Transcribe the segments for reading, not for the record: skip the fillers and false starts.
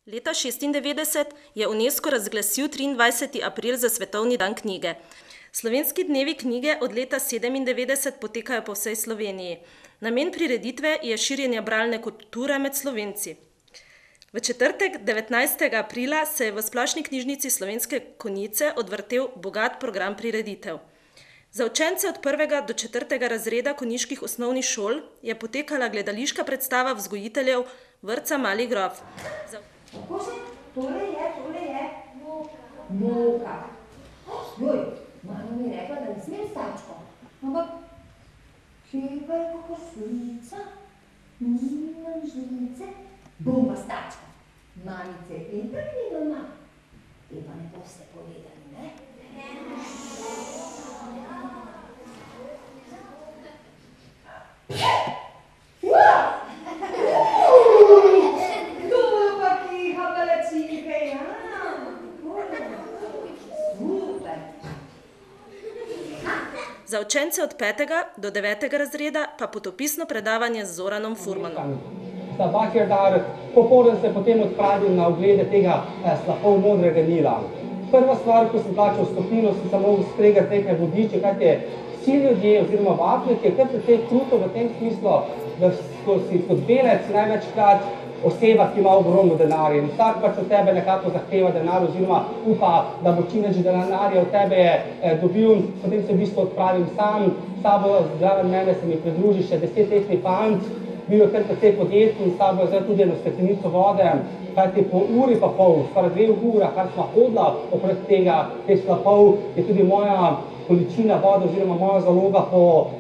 Leta 1996 je UNESCO razglasil 23. april za Svetovni dan knjige. Slovenski dnevi knjige od leta 1997 potekajo po vsej Sloveniji. Namen prireditve je širjenje bralne kulture med Slovenci. V četrtek, 19. aprila, se je v Splošni knjižnici Slovenske Konjice odvrtel bogat program prireditev. Za učence od 1. do 4. razreda konjiških osnovnih šol je potekala gledališka predstava vzgojiteljev vrtca Mali grof. Kako se? Tole je? Moka. Joj, mama mi je rekla, da ne smem s tačko. Ampak, kje pa je kokoslica? Nimam žlice. Bom pa s tačko. Mamice in tak ni doma. Te pa ne boste povedali, ne? Za učence od 5. do 9. razreda pa potopisno predavanje z Zoranom Furmanom. Sta Bakerdar, popoldan se potem odpravil na oglede tega slapov modrega Nila. Prva stvar, ko sem plačal vstopnino, sem se mogel skregati nekaj vodiče, kajti vsi ljudje oziroma v Afriki je kar precej kruto v tem smislu, da si kot belec največkrat oseba, ki ima ogromno denarja in vsak pač od tebe nekako zahteva denar oziroma upa, da bo čim več denarja od tebe dobil, potem se v bistvu odpravim sam, sabo zraven mene se mi pridruži še 10-letni fant, bil je kar precej podjetni in sabo je zdaj tudi eno steklenico vode, kajti po uri pa pol, skoraj 2 ura, kar smo hodila okrog teh slapov, je tudi moja količina vode oziroma moja zaloga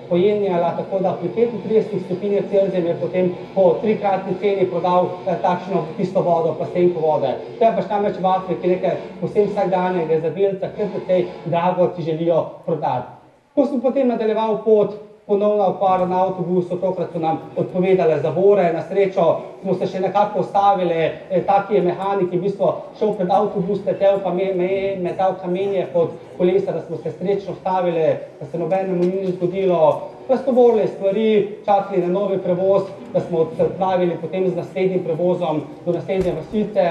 pojenjala, tako da pri 35 stopinjah Celzija mi je potem po 3-kratni ceni prodal takšno tisto vodo, plastenko vode. To je pač namreč v Afriki nekaj povsem vsakdanjega za belca, kar precej drago ti želijo prodati. Ko sem potem nadaljeval pot, ponovna okvara na avtobusu, tokrat so nam odpovedale zavore, na srečo smo se še nekako ustavili, taki je mehanik, je v bistvu šel pred avtobus, letel pa metal kamenje pod kolesa, da smo se srečno ustavili, da se nobenemu ni zgodilo, raztovorili stvari, čakali na novi prevoz, da smo se odpravili potem z naslednjim prevozom do naslednje vasice.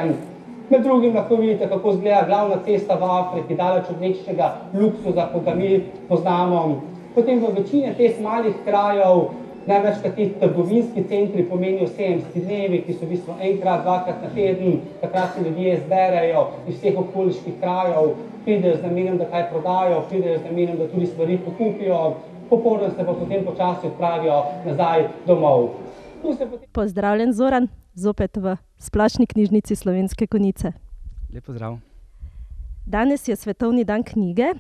Med drugim lahko vidite, kako izgleda glavna cesta v Afriki, daleč od nekšnega luksuza, ko ga mi poznamo. Potem v večini teh malih krajev, največkrat ti trgovinski centri pomenijo 7 dnevi, ki so v bistvu enkrat, 2-krat na teden, takrat se ljudje zberejo iz vseh okoliških krajev, pridejo z namenom, da kaj prodajo, pridejo z namenom, da tudi stvari pokupijo, popoldan se pa potem počasi odpravijo nazaj domov. Pozdravljen Zoran, zopet v Splošni knjižnici Slovenske Konjice. Lep pozdrav. Danes je Svetovni dan knjige.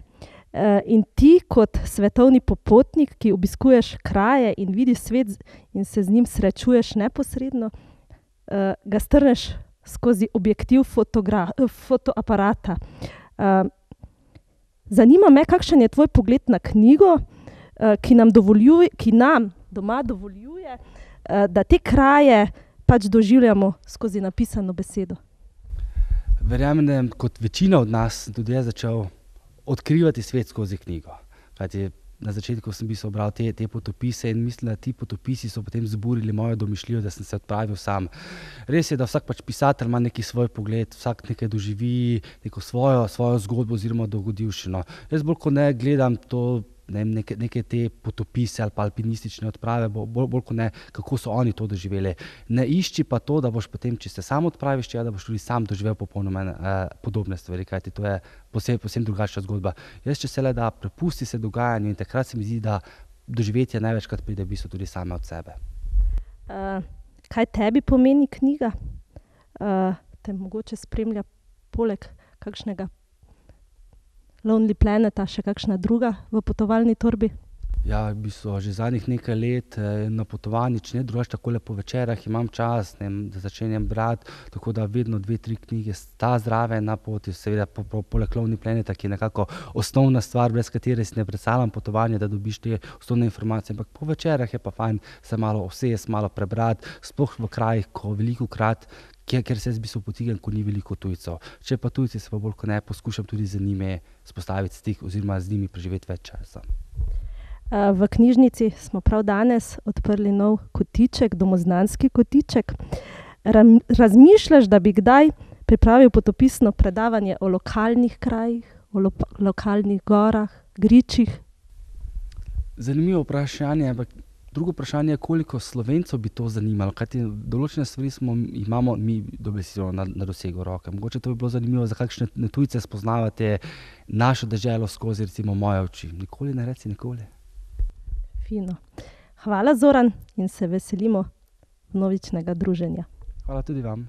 In ti kot svetovni popotnik, ki obiskuješ kraje in vidiš svet in se z njim srečuješ neposredno, ga strneš skozi objektiv fotoaparata. Zanima me, kakšen je tvoj pogled na knjigo, ki nam doma dovoljuje, da te kraje pač doživljamo skozi napisano besedo. Verjamem, da kot večina od nas tudi jaz začel odkrivati svet skozi knjigo. Kajti na začetku sem bral te potopise in mislim, da ti potopisi so potem zburili mojo domišljijo, da sem se odpravil sam. Res je, da vsak pač pisatelj ima neki svoj pogled, vsak nekaj doživi, neko svojo zgodbo oziroma dogodivščino. Jaz bolj kot ne gledam to, neke te potopise ali pa alpinistične odprave, bolj kot ne, kako so oni to doživeli. Ne išči pa to, da boš potem, če se sam odpraviš, da boš tudi sam doživel popolnoma podobne stvari, kajti to je posebno drugačna zgodba. Jaz če se le da, prepusti se dogajanju in takrat se mi zdi, da doživetje največkrat pride v bistvu tudi same od sebe. Kaj tebi pomeni knjiga? Te mogoče spremlja poleg kakšnega Lonely Planeta, še kakšna druga v potovalni torbi? Ja, v bistvu že zadnjih nekaj let na potovanju, če ne drugače takole po večerah imam čas, da začenjam brati, tako da vedno 2-3 knjige sta zraven na poti, seveda poleg Lonely Planeta, ki je nekako osnovna stvar, brez katere si ne predstavljam potovanje, da dobiš te osnovne informacije, ampak po večerah je pa fajn se malo usesti, malo prebrati, sploh v krajih, ko velikokrat, ker se jaz v bistvu potigam, ko ni veliko tujcev. Če pa tujci, se pa bolj kot ne poskušam tudi z njimi spostaviti stik oziroma z njimi preživeti več časa. V knjižnici smo prav danes odprli nov kotiček, domoznanski kotiček. Razmišljaš, da bi kdaj pripravil potopisno predavanje o lokalnih krajih, o lokalnih gorah, gričih? Zanimivo vprašanje, ampak drugo vprašanje je, koliko Slovencev bi to zanimalo, kajti določene stvari imamo mi dobesedno na dosegu roke. Mogoče to bi bilo zanimivo, za kakšne tujce spoznavate našo deželo skozi recimo moje oči. Nikoli ne reci nikoli. Fino. Hvala, Zoran, in se veselimo vnovičnega druženja. Hvala tudi vam.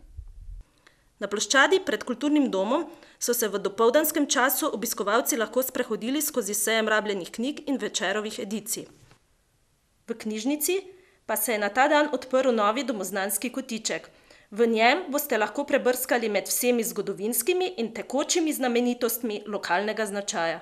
Na ploščadi pred kulturnim domom so se v dopoldanskem času obiskovalci lahko sprehodili skozi sejem rabljenih knjig in Večerovih edicij. V knjižnici pa se je na ta dan odprl novi domoznanski kotiček. V njem boste lahko prebrskali med vsemi zgodovinskimi in tekočimi znamenitostmi lokalnega značaja.